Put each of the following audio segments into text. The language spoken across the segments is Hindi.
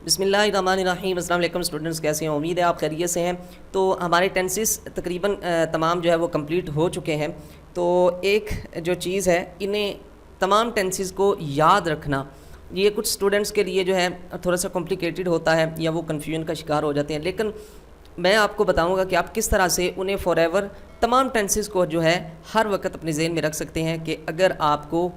बिस्मिल्लाहिर्रहमानिर्रहीम। अस्सलाम वालेकुम स्टूडेंट्स, कैसे हैं? उम्मीद है आप खैरियत से हैं। तो हमारे टेंसेस तकरीबन तमाम जो है वो कंप्लीट हो चुके हैं। तो एक जो चीज़ है, इन्हें तमाम टेंसेस को याद रखना, ये कुछ स्टूडेंट्स के लिए जो है थोड़ा सा कॉम्प्लिकेटेड होता है या वो कन्फ्यूजन का शिकार हो जाते हैं। लेकिन मैं आपको बताऊंगा कि आप किस तरह से उन्हें फॉरएवर तमाम टेंसेस को जो है हर वक्त अपने जहन में रख सकते हैं कि अगर आपको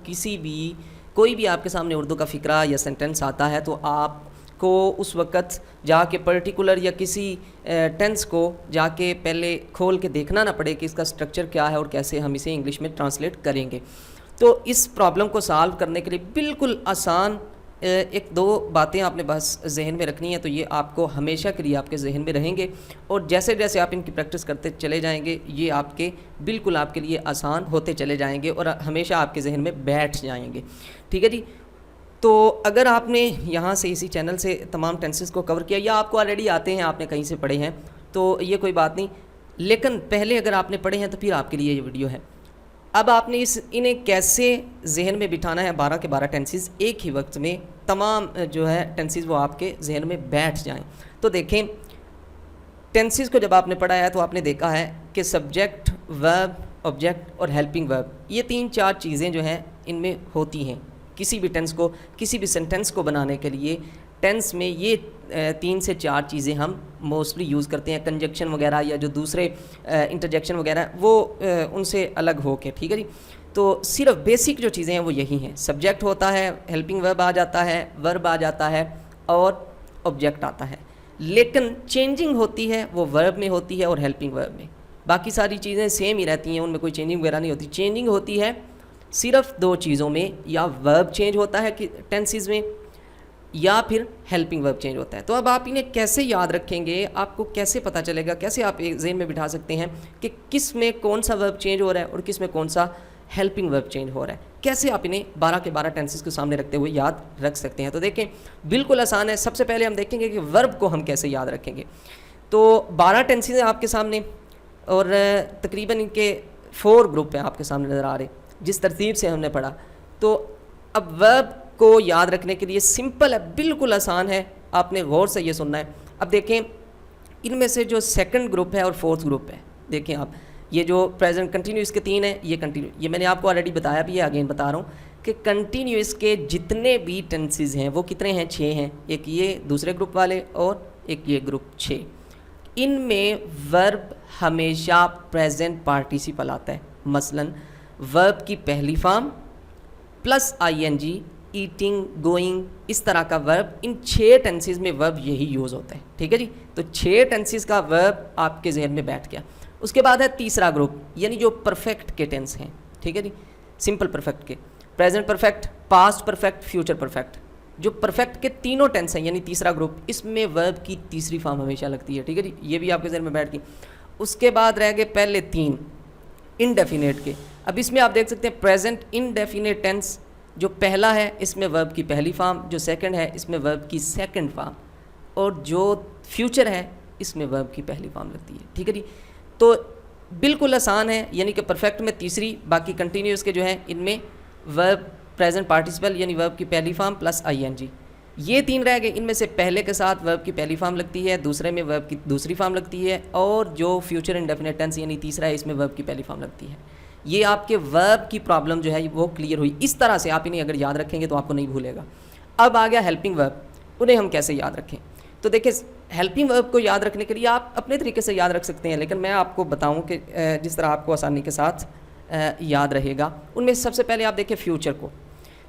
कोई भी आपके सामने उर्दू का फ़िक्रा या सेंटेंस आता है तो आपको उस वक़्त जाके पर्टिकुलर या किसी टेंस को जाके पहले खोल के देखना ना पड़े कि इसका स्ट्रक्चर क्या है और कैसे हम इसे इंग्लिश में ट्रांसलेट करेंगे। तो इस प्रॉब्लम को सॉल्व करने के लिए बिल्कुल आसान एक दो बातें आपने बस जहन में रखनी है, तो ये आपको हमेशा के लिए आपके जहन में रहेंगे और जैसे जैसे आप इनकी प्रैक्टिस करते चले जाएंगे ये बिल्कुल आपके लिए आसान होते चले जाएंगे और हमेशा आपके जहन में बैठ जाएंगे। ठीक है जी। तो अगर आपने यहाँ से इसी चैनल से तमाम टेंसेस को कवर किया या आपको ऑलरेडी आते हैं, आपने कहीं से पढ़े हैं, तो ये कोई बात नहीं। लेकिन पहले अगर आपने पढ़े हैं तो फिर आपके लिए ये वीडियो है। अब आपने इन्हें कैसे जहन में बिठाना है, 12 के 12 टेंसेस एक ही वक्त में तमाम जो है टेंसेस वो आपके जहन में बैठ जाएं। तो देखें, टेंसेस को जब आपने पढ़ा है तो आपने देखा है कि सब्जेक्ट, वर्ब, ऑब्जेक्ट और हेल्पिंग वर्ब, ये 3-4 चीज़ें जो हैं इनमें होती हैं। किसी भी टेंस को, किसी भी सेंटेंस को बनाने के लिए टेंस में ये 3 से 4 चीज़ें हम मोस्टली यूज़ करते हैं। कंजक्शन वगैरह या जो दूसरे इंटरजेक्शन वगैरह वो उनसे अलग हो के, ठीक है जी। तो सिर्फ बेसिक जो चीज़ें हैं वो यही हैं। सब्जेक्ट होता है, हेल्पिंग वर्ब आ जाता है, वर्ब आ जाता है और ऑब्जेक्ट आता है। लेकिन चेंजिंग होती है वो वर्ब में होती है और हेल्पिंग वर्ब में। बाकी सारी चीज़ें सेम ही रहती हैं, उनमें कोई चेंजिंग वगैरह नहीं होती। चेंजिंग होती है सिर्फ 2 चीज़ों में, या वर्ब चेंज होता है कि टेंसेस में, या फिर हेल्पिंग वर्ब चेंज होता है। तो अब आप इन्हें कैसे याद रखेंगे, आपको कैसे पता चलेगा, कैसे आप एक ज़हन में बिठा सकते हैं कि किस में कौन सा वर्ब चेंज हो रहा है और किस में कौन सा हेल्पिंग वर्ब चेंज हो रहा है। कैसे आप इन्हें 12 के 12 टेंसेस के सामने रखते हुए याद रख सकते हैं। तो देखें, बिल्कुल आसान है। सबसे पहले हम देखेंगे कि वर्ब को हम कैसे याद रखेंगे। तो 12 टेंसेस हैं आपके सामने और तकरीबन इनके 4 ग्रुप हैं आपके सामने नज़र आ रहे, जिस तरतीब से हमने पढ़ा। तो अब वर्ब को याद रखने के लिए सिंपल है, बिल्कुल आसान है, आपने गौर से ये सुनना है। अब देखें, इनमें से जो सेकंड ग्रुप है और फोर्थ ग्रुप है, देखें आप, ये जो प्रेजेंट कंटिन्यूस के 3 हैं, ये कंटिन्यू, ये मैंने आपको ऑलरेडी बताया भी है, अगेन बता रहा हूँ कि कंटिन्यूस के जितने भी टेंसेस हैं वो कितने हैं? 6 हैं। एक ये दूसरे ग्रुप वाले और एक ये ग्रुप 6। इनमें वर्ब हमेशा प्रेजेंट पार्टिसिपल आता है। मसलन वर्ब की पहली form plus ING, eating, going, इस तरह का वर्ब, इन 6 टेंसेस में वर्ब यही यूज़ होता है। ठीक है जी। तो 6 टेंसेस का वर्ब आपके जहन में बैठ गया। उसके बाद है तीसरा ग्रुप, यानी जो परफेक्ट के टेंस हैं। ठीक है जी। सिंपल परफेक्ट के, present perfect, past perfect, future perfect, जो परफेक्ट के तीनों टेंस हैं, यानी तीसरा ग्रुप, इसमें वर्ब की तीसरी फॉर्म हमेशा लगती है। ठीक है जी, ये भी आपके जहन में बैठ गई। उसके बाद रह गए पहले 3 इनडेफिनेट के। अब इसमें आप देख सकते हैं प्रेजेंट इनडेफिनेट टेंस, जो पहला है इसमें वर्ब की पहली फॉर्म, जो सेकंड है इसमें वर्ब की सेकंड फॉर्म, और जो फ्यूचर है इसमें वर्ब की पहली फॉर्म लगती है। ठीक है जी। तो बिल्कुल आसान है, यानी कि परफेक्ट में तीसरी, बाकी कंटिन्यूस के जो हैं इनमें वर्ब प्रेजेंट पार्टिसिपल यानी वर्ब की पहली फॉर्म प्लस ING, ये 3 रह गए। इनमें से पहले के साथ वर्ब की पहली फॉर्म लगती है, दूसरे में वर्ब की दूसरी फॉर्म लगती है, और जो फ्यूचर इंडेफिनेट टेंस यानी तीसरा है इसमें वर्ब की पहली फॉर्म लगती है। ये आपके वर्ब की प्रॉब्लम जो है वो क्लियर हुई। इस तरह से आप इन्हें अगर याद रखेंगे तो आपको नहीं भूलेगा। अब आ गया हेल्पिंग वर्ब, उन्हें हम कैसे याद रखें। तो देखिए, हेल्पिंग वर्ब को याद रखने के लिए आप अपने तरीके से याद रख सकते हैं, लेकिन मैं आपको बताऊं कि जिस तरह आपको आसानी के साथ याद रहेगा। उनमें सबसे पहले आप देखिए फ्यूचर को।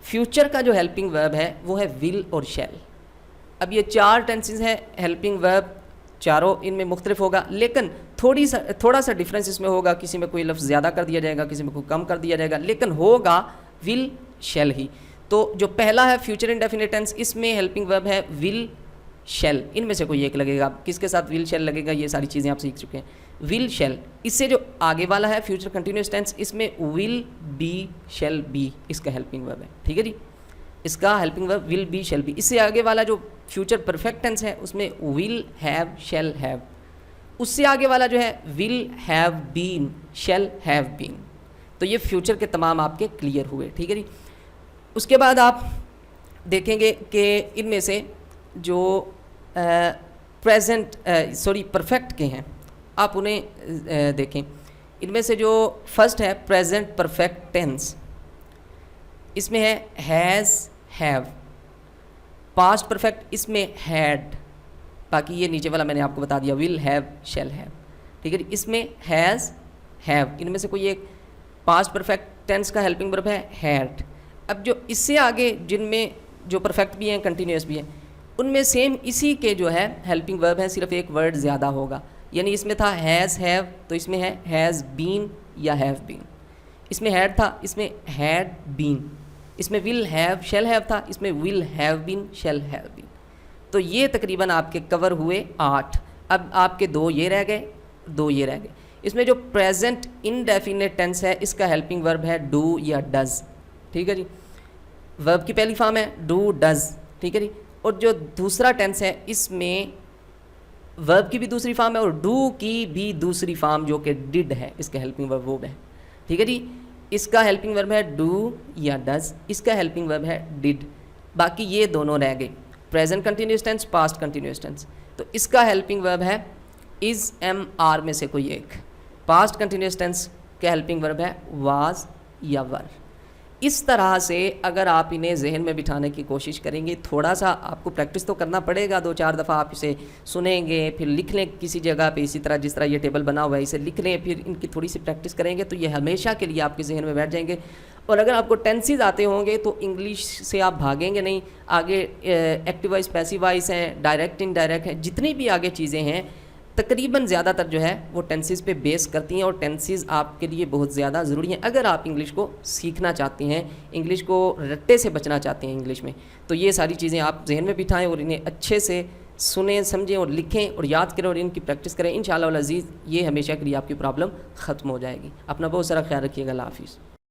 फ्यूचर का जो हेल्पिंग वर्ब है वो है विल और शैल। अब ये 4 टेंसेस हैं, हेल्पिंग वर्ब चारों इनमें मुख्तलिफ होगा, लेकिन थोड़ा सा डिफरेंस इसमें होगा। किसी में कोई लफ्ज़ ज़्यादा कर दिया जाएगा, किसी में कोई कम कर दिया जाएगा, लेकिन होगा विल शैल ही। तो जो पहला है फ्यूचर इंडेफिनिट टेंस, इसमें हेल्पिंग वर्ब है विल शैल, इनमें से कोई एक लगेगा। किसके साथ विल शैल लगेगा ये सारी चीज़ें आप सीख चुके हैं। विल शैल, इससे जो आगे वाला है फ्यूचर कंटिन्यूस टेंस, इसमें विल बी शैल बी इसका हेल्पिंग वर्ब है। ठीक है जी, इसका helping verb will be shall be. इससे आगे वाला जो फ्यूचर परफेक्ट टेंस है उसमें विल हैव शैल हैव। उससे आगे वाला जो है will have been shall have been. तो ये फ्यूचर के तमाम आपके क्लियर हुए। ठीक है जी। उसके बाद आप देखेंगे कि इनमें से जो प्रेजेंट परफेक्ट के हैं, आप उन्हें देखें। इनमें से जो फर्स्ट है प्रेजेंट परफेक्ट टेंस, इसमें है हैज़, हैव। पास्ट परफेक्ट इसमें हैड, बाकी ये नीचे वाला मैंने आपको बता दिया, विल हैव, शैल हैव, ठीक है। इसमें हैज़, हैव, इनमें से कोई एक पास्ट परफेक्ट टेंस का हेल्पिंग वर्ब है हैड। अब जो इससे आगे जिनमें जो परफेक्ट भी हैं, कंटिन्यूस भी हैं, उनमें सेम इसी के जो है हेल्पिंग वर्ब है, सिर्फ एक वर्ड ज़्यादा होगा। यानी इसमें था हैज़, हैव, तो इसमें है हैज़ बीन या हैव बीन। इसमें हैड था, इसमें हैड बीन। इसमें विल हैव, शैल हैव था, इसमें will have been, shall have been. तो ये तकरीबन आपके कवर हुए 8। अब आपके 2 ये रह गए, 2 ये रह गए। इसमें जो प्रेजेंट इनडेफिनेट टेंस है, इसका हेल्पिंग वर्ब है डू या डज, ठीक है जी। वर्ब की पहली फॉर्म है डू, डज, ठीक है जी। और जो दूसरा टेंस है, इसमें वर्ब की भी दूसरी फॉर्म है और डू की भी दूसरी फॉर्म जो कि डिड है, इसका हेल्पिंग वर्ब वो है, ठीक है जी। इसका हेल्पिंग वर्ब है डू या डज, इसका हेल्पिंग वर्ब है डिड। बाकी ये दोनों रह गए, present continuous tense, past continuous tense. तो इसका हेल्पिंग वर्ब है इज़, एम, आर में से कोई एक। पास्ट कंटिन्यूस टेंस का हेल्पिंग वर्ब है वाज या वर। इस तरह से अगर आप इन्हें जहन में बिठाने की कोशिश करेंगे, थोड़ा सा आपको प्रैक्टिस तो करना पड़ेगा, 2-4 दफ़ा आप इसे सुनेंगे, फिर लिख लें किसी जगह पे, इसी तरह जिस तरह ये टेबल बना हुआ है इसे लिख लें, फिर इनकी थोड़ी सी प्रैक्टिस करेंगे तो ये हमेशा के लिए आपके जहन में बैठ जाएंगे। और अगर आपको टेंसेस आते होंगे तो इंग्लिश से आप भागेंगे नहीं। आगे एक्टिव वॉइस, पैसिव वॉइस हैं, डायरेक्ट, इनडायरेक्ट हैं, जितनी भी आगे चीज़ें हैं तकरीबन ज़्यादातर जो है वो टेंसेस पे बेस करती हैं, और टेंसेस आपके लिए बहुत ज़्यादा ज़रूरी हैं अगर आप इंग्लिश को सीखना चाहते हैं, इंग्लिश को रट्टे से बचना चाहते हैं इंग्लिश में। तो ये सारी चीज़ें आप जहन में बिठाएं और इन्हें अच्छे से सुनें, समझें और लिखें और याद करें और इनकी प्रैक्टिस करें। इंशाअल्लाह अज़ीज़ ये हमेशा के लिए आपकी प्रॉब्लम ख़त्म हो जाएगी। अपना बहुत सारा ख्याल रखिएगा। अल्लाह हाफ़िज़।